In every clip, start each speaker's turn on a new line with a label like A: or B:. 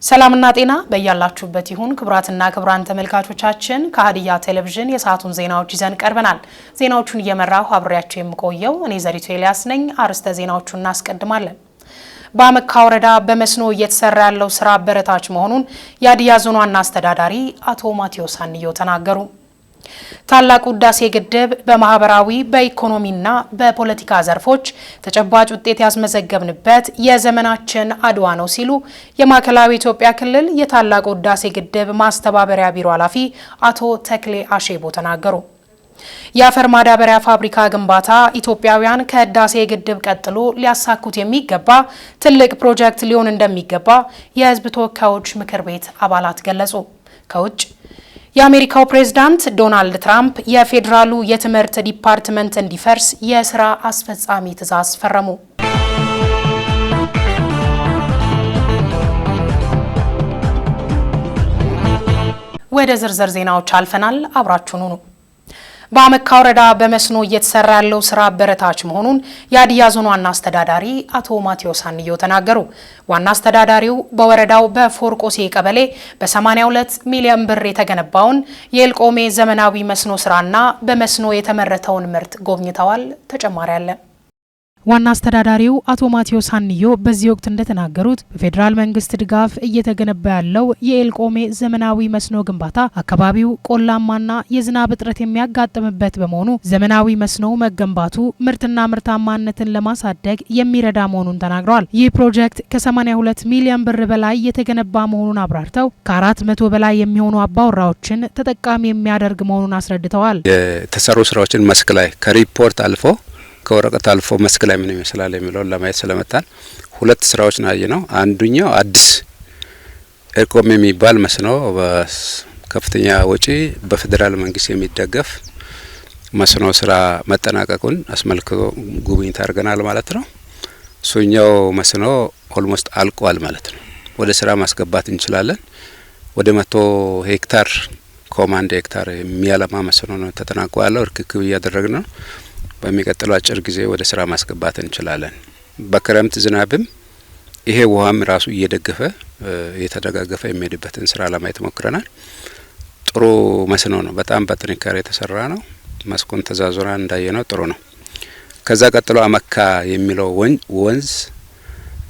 A: ሰላምና ጤና በያላችሁበት ይሁን ክብራትና ክብራን ተመልካቾቻችን ከሀዲያ ቴሌቪዥን የሰዓቱን ዜናዎች ይዘን ቀርበናል። ዜናዎቹን እየመራሁ አብሬያችሁ የምቆየው እኔ ዘሪቱ ኤልያስ ነኝ። አርዕስተ ዜናዎቹን እናስቀድማለን። በአመካ ወረዳ በመስኖ እየተሰራ ያለው ስራ አበረታች መሆኑን የሀዲያ ዞን ዋና አስተዳዳሪ አቶ ማቴዎስ አንዮ ተናገሩ። ታላቁ ህዳሴ ግድብ በማህበራዊ በኢኮኖሚና በፖለቲካ ዘርፎች ተጨባጭ ውጤት ያስመዘገብንበት የዘመናችን አድዋ ነው ሲሉ የማዕከላዊ ኢትዮጵያ ክልል የታላቁ ህዳሴ ግድብ ማስተባበሪያ ቢሮ ኃላፊ አቶ ተክሌ አሼቦ ተናገሩ። የአፈር ማዳበሪያ ፋብሪካ ግንባታ ኢትዮጵያውያን ከህዳሴ ግድብ ቀጥሎ ሊያሳኩት የሚገባ ትልቅ ፕሮጀክት ሊሆን እንደሚገባ የህዝብ ተወካዮች ምክር ቤት አባላት ገለጹ። ከውጭ የአሜሪካው ፕሬዝዳንት ዶናልድ ትራምፕ የፌዴራሉ የትምህርት ዲፓርትመንት እንዲፈርስ የስራ አስፈጻሚ ትዕዛዝ ፈረሙ። ወደ ዝርዝር ዜናዎች አልፈናል። አብራችሁን ሁኑ። በአመካ ወረዳ በመስኖ እየተሰራ ያለው ስራ አበረታች መሆኑን የሀዲያ ዞን ዋና አስተዳዳሪ አቶ ማቴዎስ አንዮ ተናገሩ። ዋና አስተዳዳሪው በወረዳው በፎርቆሴ ቀበሌ በ82 ሚሊዮን ብር የተገነባውን የኤልቆሜ ዘመናዊ መስኖ ስራና በመስኖ የተመረተውን ምርት ጎብኝተዋል። ተጨማሪ አለ። ዋና አስተዳዳሪው አቶ ማቴዎስ አንዮ በዚህ ወቅት እንደተናገሩት በፌዴራል መንግስት ድጋፍ እየተገነባ ያለው የኤልቆሜ ዘመናዊ መስኖ ግንባታ አካባቢው ቆላማና የዝናብ እጥረት የሚያጋጥምበት በመሆኑ ዘመናዊ መስኖ መገንባቱ ምርትና ምርታማነትን ለማሳደግ የሚረዳ መሆኑን ተናግረዋል። ይህ ፕሮጀክት ከ82 ሚሊዮን ብር በላይ የተገነባ መሆኑን አብራርተው ከ400 በላይ የሚሆኑ አባወራዎችን ተጠቃሚ የሚያደርግ መሆኑን አስረድተዋል።
B: የተሰሩ ስራዎችን መስክ ላይ ከሪፖርት አልፎ ከወረቀት አልፎ መስክ ላይ ምን ይመስላል የሚለውን ለማየት ስለመጣን ሁለት ስራዎች ነው። አንዱኛው አዲስ ኤልቆሜ የሚባል መስኖ በከፍተኛ ወጪ በፌዴራል መንግስት የሚደገፍ መስኖ ስራ መጠናቀቁን አስመልክቶ ጉብኝት አድርገናል ማለት ነው። እሱኛው መስኖ ኦልሞስት አልቋል ማለት ነው። ወደ ስራ ማስገባት እንችላለን። ወደ 100 ሄክታር ኮማንድ ሄክታር የሚያለማ መስኖ ነው ተጠናቆ ያለው። ርክክብ እያደረግን ነው። በሚቀጥለው አጭር ጊዜ ወደ ስራ ማስገባት እንችላለን። በክረምት ዝናብም ይሄ ውሃም ራሱ እየደገፈ እየተደጋገፈ የሚሄድበትን ስራ ለማየት ሞክረናል። ጥሩ መስኖ ነው። በጣም በጥንካሬ የተሰራ ነው። መስኩን ተዛዙራ እንዳየነው ጥሩ ነው። ከዛ ቀጥሎ አመካ የሚለው ወንዝ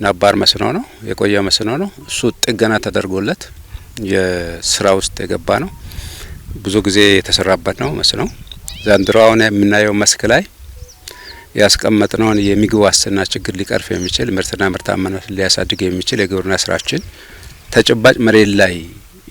B: ነባር መስኖ ነው፣ የቆየ መስኖ ነው። እሱ ጥገና ተደርጎለት የስራ ውስጥ የገባ ነው። ብዙ ጊዜ የተሰራበት ነው መስኖ። ዘንድሮ አሁን የምናየው መስክ ላይ ያስቀመጥነውን የምግብ ዋስትና ችግር ሊቀርፍ የሚችል ምርትና ምርታማነት ሊያሳድግ የሚችል የግብርና ስራችን ተጨባጭ መሬት ላይ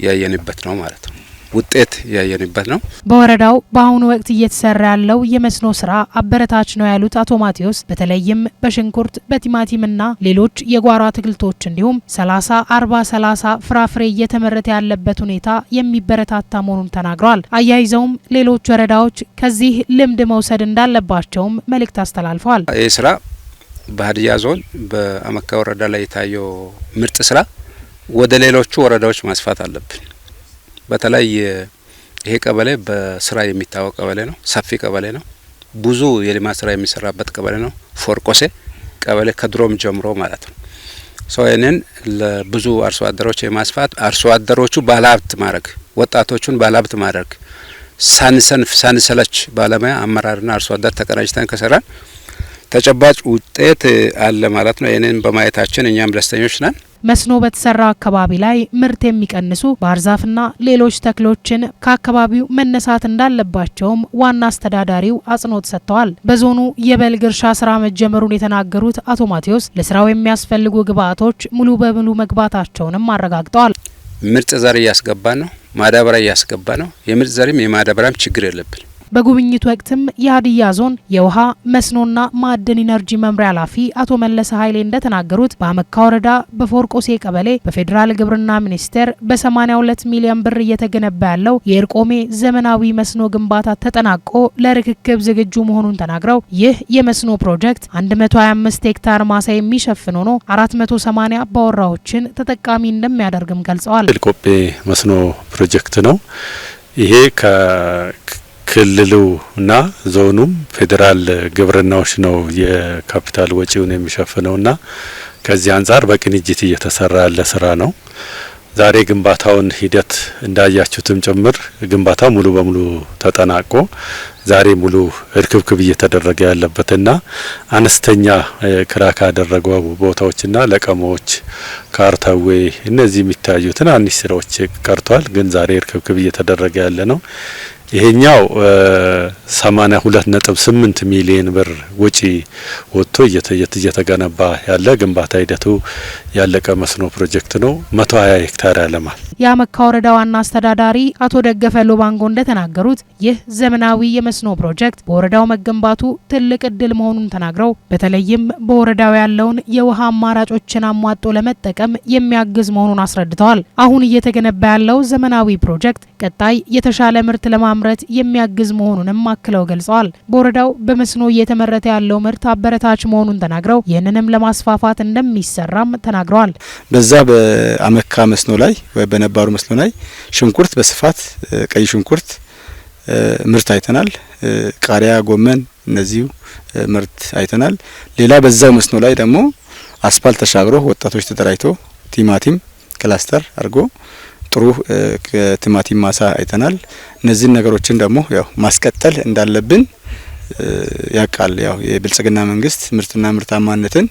B: ያየንበት ነው ማለት ነው። ውጤት ያየንበት ነው። በወረዳው በአሁኑ ወቅት እየተሰራ ያለው የመስኖ ስራ አበረታች ነው ያሉት አቶ ማቴዎስ በተለይም በሽንኩርት በቲማቲምና ሌሎች የጓሮ አትክልቶች እንዲሁም 30-40-30 ፍራፍሬ እየተመረተ ያለበት ሁኔታ የሚበረታታ መሆኑን ተናግረዋል። አያይዘውም ሌሎች ወረዳዎች ከዚህ ልምድ መውሰድ እንዳለባቸውም መልእክት አስተላልፈዋል። ይህ ስራ በሀዲያ ዞን በአመካ ወረዳ ላይ የታየው ምርጥ ስራ ወደ ሌሎቹ ወረዳዎች ማስፋት አለብን። በተለይ ይሄ ቀበሌ በስራ የሚታወቅ ቀበሌ ነው። ሰፊ ቀበሌ ነው። ብዙ የልማት ስራ የሚሰራበት ቀበሌ ነው። ፎርቆሴ ቀበሌ ከድሮም ጀምሮ ማለት ነው። ይህንን ለብዙ አርሶ አደሮች የማስፋት አርሶ አደሮቹ ባለሀብት ማድረግ፣ ወጣቶቹን ባለሀብት ማድረግ፣ ሳንሰለች ባለሙያ አመራርና አርሶ አደር ተቀናጅተን ከሰራን ተጨባጭ ውጤት አለ ማለት ነው። ይህንን በማየታችን እኛም ደስተኞች ነን።
A: መስኖ በተሰራ አካባቢ ላይ ምርት የሚቀንሱ ባህር ዛፍና ሌሎች ተክሎችን ከአካባቢው መነሳት እንዳለባቸውም ዋና አስተዳዳሪው አጽንኦት ሰጥተዋል። በዞኑ የበልግ እርሻ ስራ መጀመሩን የተናገሩት አቶ ማቴዎስ ለስራው የሚያስፈልጉ ግብዓቶች ሙሉ በሙሉ መግባታቸውንም አረጋግጠዋል።
B: ምርጥ ዘር እያስገባ ነው። ማዳበሪያ እያስገባ ነው። የምርጥ ዘርም የማዳበሪያም ችግር የለብን።
A: በጉብኝቱ ወቅትም የሀዲያ ዞን የውሃ መስኖና ማዕድን ኢነርጂ መምሪያ ኃላፊ አቶ መለሰ ኃይሌ እንደተናገሩት በአመካ ወረዳ በፎርቆሴ ቀበሌ በፌዴራል ግብርና ሚኒስቴር በ82 ሚሊዮን ብር እየተገነባ ያለው የኤልቆሜ ዘመናዊ መስኖ ግንባታ ተጠናቆ ለርክክብ ዝግጁ መሆኑን ተናግረው ይህ የመስኖ ፕሮጀክት 125 ሄክታር ማሳ የሚሸፍን ሆኖ 480 አባወራዎችን ተጠቃሚ እንደሚያደርግም ገልጸዋል።
C: ኤልቆሜ መስኖ ፕሮጀክት ነው ይሄ ክልሉና ዞኑም ፌዴራል ግብርናዎች ነው የካፒታል ወጪውን የሚሸፍነውና ከዚህ አንፃር በቅንጅት እየተሰራ ያለ ስራ ነው። ዛሬ ግንባታውን ሂደት እንዳያችሁትም ጭምር ግንባታው ሙሉ በሙሉ ተጠናቆ ዛሬ ሙሉ እርክብክብ እየተደረገ ያለበትና አነስተኛ ክራካ ያደረገው ቦታዎችና ለቀሞች ካርታዌ እነዚህ የሚታዩ ትናንሽ ስራዎች ቀርቷል። ግን ዛሬ እርክብክብ እየተደረገ ያለ ነው። ይሄኛው 82.8 ሚሊዮን ብር ወጪ ወጥቶ እየተገነባ ያለ ግንባታ ሂደቱ ያለቀ መስኖ ፕሮጀክት ነው። 120 ሄክታር ያለማል።
A: የአመካ ወረዳ ዋና አስተዳዳሪ አቶ ደገፈ ሎባንጎ እንደተናገሩት ይህ ዘመናዊ የመስኖ ፕሮጀክት በወረዳው መገንባቱ ትልቅ እድል መሆኑን ተናግረው በተለይም በወረዳው ያለውን የውሃ አማራጮችን አሟጦ ለመጠቀም የሚያግዝ መሆኑን አስረድተዋል። አሁን እየተገነባ ያለው ዘመናዊ ፕሮጀክት ቀጣይ የተሻለ ምርት ለማምረት የሚያግዝ መሆኑንም አክለው ገልጸዋል። በወረዳው በመስኖ እየተመረተ ያለው ምርት አበረታች መሆኑን ተናግረው ይህንንም ለማስፋፋት እንደሚሰራም ተናግረዋል።
D: በዛ በአመካ መስኖ ላይ ወይ በነባሩ መስኖ ላይ ሽንኩርት በስፋት ቀይ ሽንኩርት ምርት አይተናል። ቃሪያ፣ ጎመን እነዚሁ ምርት አይተናል። ሌላ በዛው መስኖ ላይ ደግሞ አስፋልት ተሻግሮ ወጣቶች ተደራጅቶ ቲማቲም ክላስተር አድርጎ ጥሩ ቲማቲም ማሳ አይተናል። እነዚህ ነገሮችን ደግሞ ያው ማስቀጠል እንዳለብን ያቃል። ያው የብልጽግና መንግስት ምርትና ምርታማነትን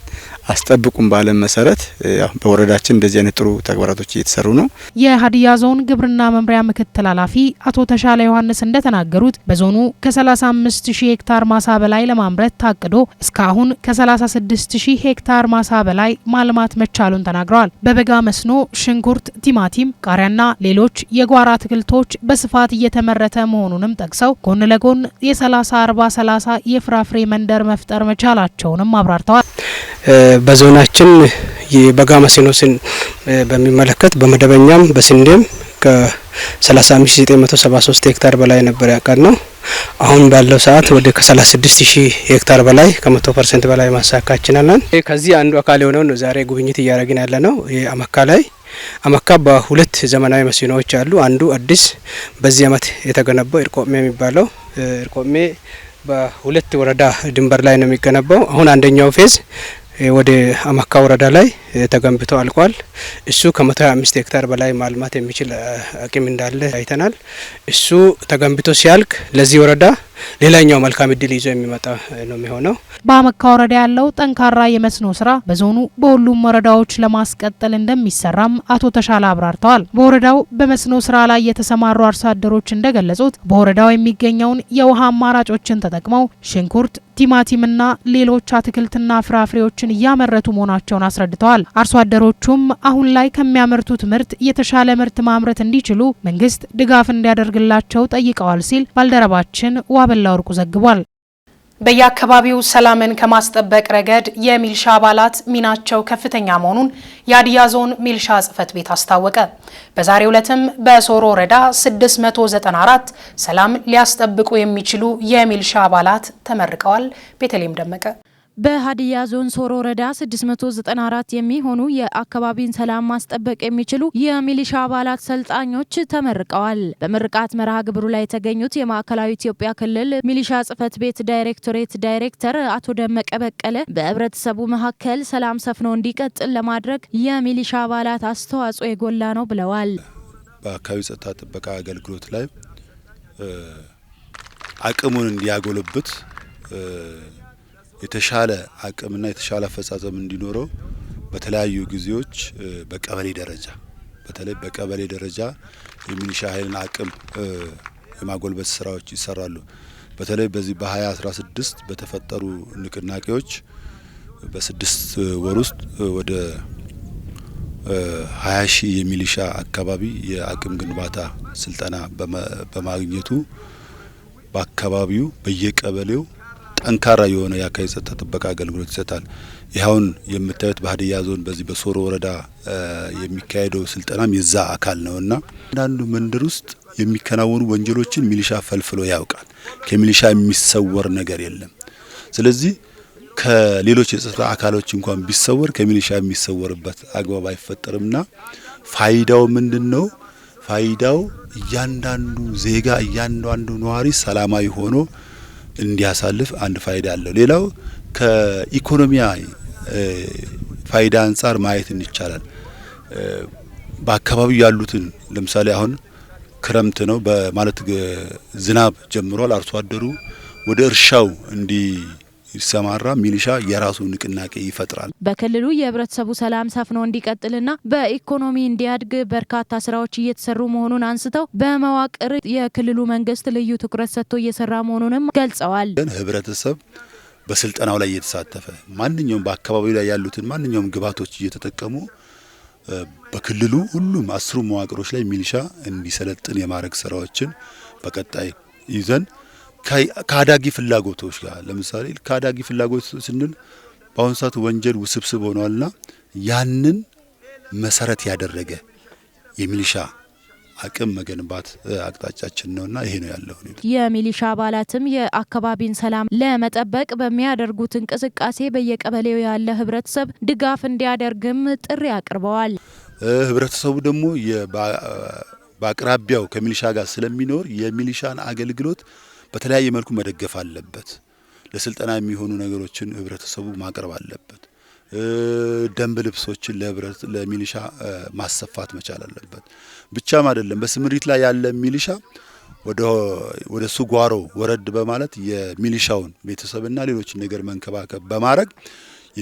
D: አስጠብቁን ባለም መሰረት ያው በወረዳችን እንደዚህ አይነት ጥሩ ተግባራቶች እየተሰሩ ነው።
A: የሀዲያ ዞን ግብርና መምሪያ ምክትል ኃላፊ አቶ ተሻለ ዮሐንስ እንደተናገሩት በዞኑ ከ35000 ሄክታር ማሳ በላይ ለማምረት ታቅዶ እስካሁን ከ36000 ሄክታር ማሳ በላይ ማልማት መቻሉን ተናግረዋል። በበጋ መስኖ ሽንኩርት፣ ቲማቲም፣ ቃሪያና ሌሎች የጓሮ አትክልቶች በስፋት እየተመረተ መሆኑንም ጠቅሰው ጎን ለጎን የ30/40/30 የፍራፍሬ መንደር መፍጠር መቻላቸውንም አብራርተዋል።
E: በዞናችን የበጋ መስኖን በሚመለከት በመደበኛም በስንዴም ከ35973 ሄክታር በላይ ነበር ያቀድነው። አሁን ባለው ሰዓት ወደ ከ36000 ሄክታር በላይ ከ100% በላይ ማሳካት ችለናል። ከዚህ አንዱ አካል የሆነው ነው ዛሬ ጉብኝት እያደረግን ያለ ነው። የአመካ ላይ አመካ በሁለት ዘመናዊ መስኖዎች አሉ። አንዱ አዲስ በዚህ አመት የተገነባው እርቆሜ የሚባለው እርቆሜ በሁለት ወረዳ ድንበር ላይ ነው የሚገነባው። አሁን አንደኛው ፌዝ ወደ አመካ ወረዳ ላይ ተገንብቶ አልቋል። እሱ ከ125 ሄክታር በላይ ማልማት የሚችል አቅም እንዳለ አይተናል። እሱ ተገንብቶ ሲያልቅ ለዚህ ወረዳ ሌላኛው መልካም እድል ይዞ የሚመጣ ነው የሚሆነው።
A: በአመካ ወረዳ ያለው ጠንካራ የመስኖ ስራ በዞኑ በሁሉም ወረዳዎች ለማስቀጠል እንደሚሰራም አቶ ተሻለ አብራርተዋል። በወረዳው በመስኖ ስራ ላይ የተሰማሩ አርሶ አደሮች እንደገለጹት በወረዳው የሚገኘውን የውሃ አማራጮችን ተጠቅመው ሽንኩርት፣ ቲማቲምና ሌሎች አትክልትና ፍራፍሬዎችን እያመረቱ መሆናቸውን አስረድተዋል። አርሶ አደሮቹም አሁን ላይ ከሚያመርቱት ምርት የተሻለ ምርት ማምረት እንዲችሉ መንግስት ድጋፍ እንዲያደርግላቸው ጠይቀዋል ሲል ባልደረባችን ዋበላ ወርቁ ዘግቧል። በየአካባቢው ሰላምን ከማስጠበቅ ረገድ የሚልሻ አባላት ሚናቸው ከፍተኛ መሆኑን የሀዲያ ዞን ሚልሻ ጽሕፈት ቤት አስታወቀ። በዛሬው ዕለትም በሶሮ ወረዳ 694 ሰላም ሊያስጠብቁ የሚችሉ የሚልሻ አባላት ተመርቀዋል። ቤተልሔም ደመቀ
F: በሀዲያ ዞን ሶሮ ወረዳ 694 የሚሆኑ የአካባቢን ሰላም ማስጠበቅ የሚችሉ የሚሊሻ አባላት ሰልጣኞች ተመርቀዋል። በምርቃት መርሃ ግብሩ ላይ የተገኙት የማዕከላዊ ኢትዮጵያ ክልል ሚሊሻ ጽሕፈት ቤት ዳይሬክቶሬት ዳይሬክተር አቶ ደመቀ በቀለ በህብረተሰቡ መካከል ሰላም ሰፍኖ እንዲቀጥል ለማድረግ የሚሊሻ አባላት አስተዋጽኦ የጎላ ነው ብለዋል።
G: በአካባቢ ጸጥታ ጥበቃ አገልግሎት ላይ አቅሙን እንዲያጎለብት የተሻለ አቅምና የተሻለ አፈጻጸም እንዲኖረው በተለያዩ ጊዜዎች በቀበሌ ደረጃ በተለይ በቀበሌ ደረጃ የሚሊሻ ኃይልን አቅም የማጎልበት ስራዎች ይሰራሉ። በተለይ በዚህ በ2016 በተፈጠሩ ንቅናቄዎች በ6 ወር ውስጥ ወደ 20 ሺህ የሚሊሻ አካባቢ የአቅም ግንባታ ስልጠና በማግኘቱ በአካባቢው በየቀበሌው ጠንካራ የሆነ የአካባቢ ጸጥታ ጥበቃ አገልግሎት ይሰጣል። ይኸውን የምታዩት በሀዲያ ዞን በዚህ በሶሮ ወረዳ የሚካሄደው ስልጠናም የዛ አካል ነውና አንዳንዱ መንደር ውስጥ የሚከናወኑ ወንጀሎችን ሚሊሻ ፈልፍሎ ያውቃል። ከሚሊሻ የሚሰወር ነገር የለም። ስለዚህ ከሌሎች የጸጥታ አካሎች እንኳን ቢሰወር ከሚሊሻ የሚሰወርበት አግባብ አይፈጠርምና ፋይዳው ምንድነው? ፋይዳው እያንዳንዱ ዜጋ እያንዳንዱ ነዋሪ ሰላማዊ ሆኖ እንዲያሳልፍ አንድ ፋይዳ አለው። ሌላው ከኢኮኖሚያዊ ፋይዳ አንጻር ማየት እንችላለን። በአካባቢው ያሉትን ለምሳሌ አሁን ክረምት ነው በማለት ዝናብ ጀምሯል። አርሶ አደሩ ወደ እርሻው እንዲሰማራ ሚሊሻ የራሱ ንቅናቄ ይፈጥራል።
F: በክልሉ የህብረተሰቡ ሰላም ሰፍኖ እንዲቀጥልና በኢኮኖሚ እንዲያድግ በርካታ ስራዎች እየተሰሩ መሆኑን አንስተው በመዋቅር የክልሉ መንግስት ልዩ ትኩረት ሰጥቶ እየሰራ መሆኑንም ገልጸዋል።
G: ህብረተሰብ በስልጠናው ላይ እየተሳተፈ ማንኛውም በአካባቢው ላይ ያሉትን ማንኛውም ግብዓቶች እየተጠቀሙ በክልሉ ሁሉም 10 መዋቅሮች ላይ ሚሊሻ እንዲሰለጥን የማድረግ ስራዎችን በቀጣይ ይዘን ከአዳጊ ፍላጎቶች ጋር ለምሳሌ ከአዳጊ ፍላጎት ስንል በአሁኑ ሰዓት ወንጀል ውስብስብ ሆኗልና ያንን መሰረት ያደረገ የሚሊሻ አቅም መገንባት አቅጣጫችን ነውና ይሄ ነው ያለው።
F: የሚሊሻ አባላትም የአካባቢን ሰላም ለመጠበቅ በሚያደርጉት እንቅስቃሴ በየቀበሌው ያለ ህብረተሰብ ድጋፍ እንዲያደርግም ጥሪ አቅርበዋል።
G: ህብረተሰቡ ደግሞ በአቅራቢያው ከሚሊሻ ጋር ስለሚኖር የሚሊሻን አገልግሎት በተለያየ መልኩ መደገፍ አለበት። ለስልጠና የሚሆኑ ነገሮችን ህብረተሰቡ ማቅረብ አለበት። ደንብ ልብሶችን ለሚሊሻ ማሰፋት መቻል አለበት። ብቻም አይደለም በስምሪት ላይ ያለ ሚሊሻ ወደ ሱጓሮ ወረድ በማለት የሚሊሻውን ቤተሰብና ሌሎች ነገር መንከባከብ በማድረግ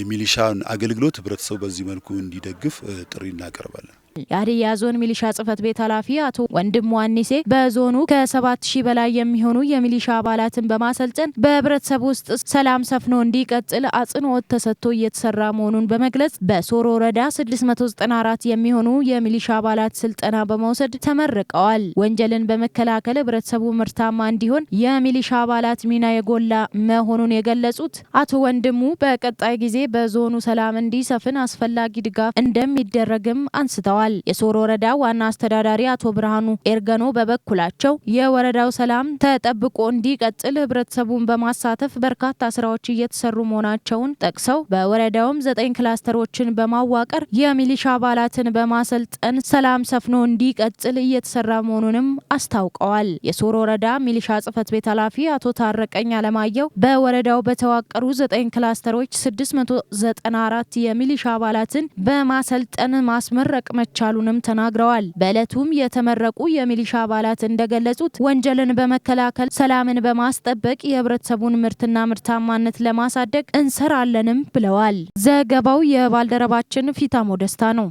G: የሚሊሻን አገልግሎት ህብረተሰቡ በዚህ መልኩ እንዲደግፍ ጥሪ እናቀርባለን።
F: የሀዲያ ዞን ሚሊሻ ጽህፈት ቤት ኃላፊ አቶ ወንድሙ ዋኒሴ በዞኑ ከ7000 በላይ የሚሆኑ የሚሊሻ አባላትን በማሰልጠን በህብረተሰብ ውስጥ ሰላም ሰፍኖ እንዲቀጥል አጽንኦት ተሰጥቶ እየተሰራ መሆኑን በመግለጽ በሶሮ ወረዳ 694 የሚሆኑ የሚሊሻ አባላት ስልጠና በመውሰድ ተመርቀዋል። ወንጀልን በመከላከል ህብረተሰቡ ምርታማ እንዲሆን የሚሊሻ አባላት ሚና የጎላ መሆኑን የገለጹት አቶ ወንድሙ በቀጣይ ጊዜ በዞኑ ሰላም እንዲሰፍን አስፈላጊ ድጋፍ እንደሚደረግም አንስተዋል። የሶሮ ወረዳ ዋና አስተዳዳሪ አቶ ብርሃኑ ኤርገኖ በበኩላቸው የወረዳው ሰላም ተጠብቆ እንዲቀጥል ህብረተሰቡን በማሳተፍ በርካታ ስራዎች እየተሰሩ መሆናቸውን ጠቅሰው በወረዳውም 9 ክላስተሮችን በማዋቀር የሚሊሻ አባላትን በማሰልጠን ሰላም ሰፍኖ እንዲቀጥል እየተሰራ መሆኑንም አስታውቀዋል። የሶሮ ወረዳ ሚሊሻ ጽህፈት ቤት ኃላፊ አቶ ታረቀኝ አለማየሁ በወረዳው በተዋቀሩ 9 ክላስተሮች 694 የሚሊሻ አባላትን በማሰልጠን ማስመረቅ መቻሉንም ተናግረዋል። በዕለቱም የተመረቁ የሚሊሻ አባላት እንደገለጹት ወንጀልን በመከላከል ሰላምን በማስጠበቅ የህብረተሰቡን ምርትና ምርታማነት ለማሳደግ እንሰራለንም ብለዋል። ዘገባው የባልደረባችን ፊታሞ ደስታ ነው።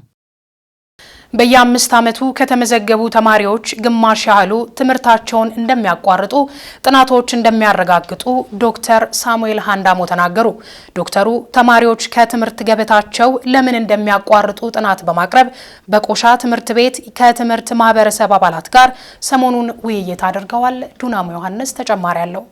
A: በየ5 ዓመቱ ከተመዘገቡ ተማሪዎች ግማሽ ያህሉ ትምህርታቸውን እንደሚያቋርጡ ጥናቶች እንደሚያረጋግጡ ዶክተር ሳሙኤል ሃንዳሞ ተናገሩ። ዶክተሩ ተማሪዎች ከትምህርት ገበታቸው ለምን እንደሚያቋርጡ ጥናት በማቅረብ በቆሻ ትምህርት ቤት ከትምህርት ማህበረሰብ አባላት ጋር ሰሞኑን ውይይት አድርገዋል። ዱናሞ ዮሐንስ ተጨማሪ አለው።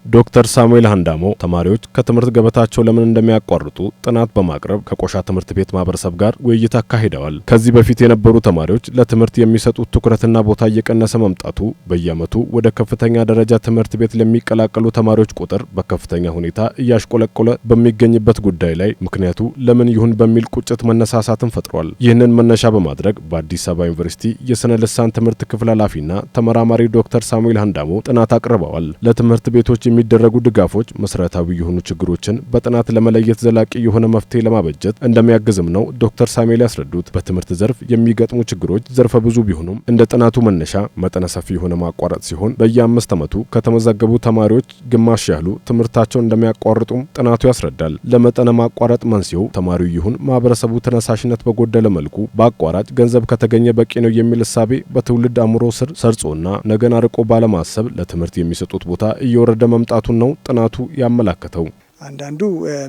H: ዶክተር ሳሙኤል ሃንዳሞ ተማሪዎች ከትምህርት ገበታቸው ለምን እንደሚያቋርጡ ጥናት በማቅረብ ከቆሻ ትምህርት ቤት ማህበረሰብ ጋር ውይይት አካሂደዋል። ከዚህ በፊት የነበሩ ተማሪዎች ለትምህርት የሚሰጡት ትኩረትና ቦታ እየቀነሰ መምጣቱ በየዓመቱ ወደ ከፍተኛ ደረጃ ትምህርት ቤት ለሚቀላቀሉ ተማሪዎች ቁጥር በከፍተኛ ሁኔታ እያሽቆለቆለ በሚገኝበት ጉዳይ ላይ ምክንያቱ ለምን ይሁን በሚል ቁጭት መነሳሳትን ፈጥሯል። ይህንን መነሻ በማድረግ በአዲስ አበባ ዩኒቨርሲቲ የስነ ልሳን ትምህርት ክፍል ኃላፊና ተመራማሪ ዶክተር ሳሙኤል ሃንዳሞ ጥናት አቅርበዋል። ለትምህርት ቤቶች የሚደረጉ ድጋፎች መሰረታዊ የሆኑ ችግሮችን በጥናት ለመለየት ዘላቂ የሆነ መፍትሄ ለማበጀት እንደሚያግዝም ነው ዶክተር ሳሙኤል ያስረዱት። በትምህርት ዘርፍ የሚገጥሙ ችግሮች ዘርፈ ብዙ ቢሆኑም እንደ ጥናቱ መነሻ መጠነ ሰፊ የሆነ ማቋረጥ ሲሆን በየ5 ዓመቱ ከተመዘገቡ ተማሪዎች ግማሽ ያህሉ ትምህርታቸውን እንደሚያቋርጡም ጥናቱ ያስረዳል። ለመጠነ ማቋረጥ መንስኤው ተማሪው ይሁን ማህበረሰቡ ተነሳሽነት በጎደለ መልኩ በአቋራጭ ገንዘብ ከተገኘ በቂ ነው የሚል እሳቤ በትውልድ አእምሮ ስር ሰርጾና ነገን አርቆ ባለማሰብ ለትምህርት የሚሰጡት ቦታ እየወረደ መምጣቱን ነው ጥናቱ ያመላከተው።
I: አንዳንዱ